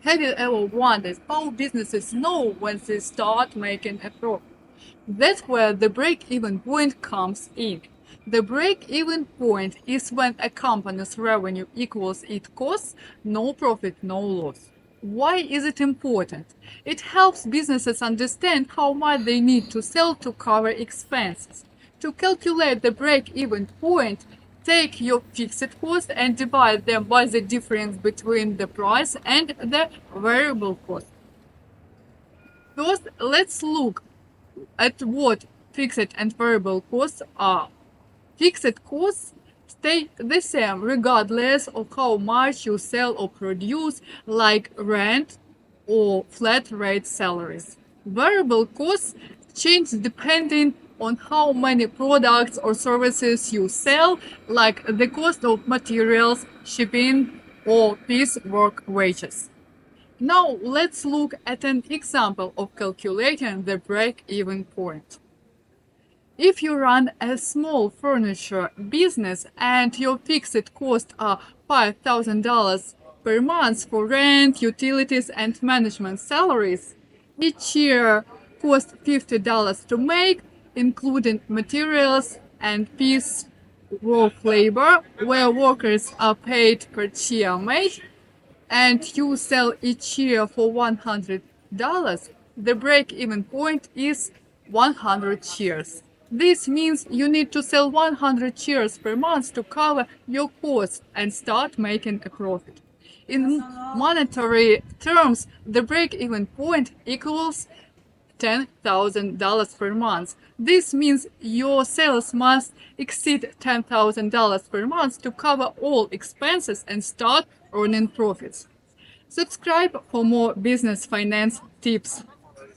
Have you ever wondered how businesses know when they start making a profit? That's where the break-even point comes in. The break-even point is when a company's revenue equals its costs, no profit, no loss. Why is it important? It helps businesses understand how much they need to sell to cover expenses. To calculate the break-even point, take your fixed cost and divide them by the difference between the price and the variable cost. First, let's look at what fixed and variable costs are. Fixed costs stay the same regardless of how much you sell or produce, like rent or flat rate salaries. Variable costs change depending on how many products or services you sell, like the cost of materials, shipping, or piecework wages. Now let's look at an example of calculating the break-even point. If you run a small furniture business and your fixed costs are $5,000 per month for rent, utilities, and management salaries, each year costs $50 to make, including materials and piece work labor, where workers are paid per chair made, and you sell each year for $100, the break-even point is 100 shares. This means you need to sell 100 shares per month to cover your costs and start making a profit. In monetary terms, the break-even point equals $10,000 per month. This means your sales must exceed $10,000 per month to cover all expenses and start earning profits. Subscribe for more business finance tips.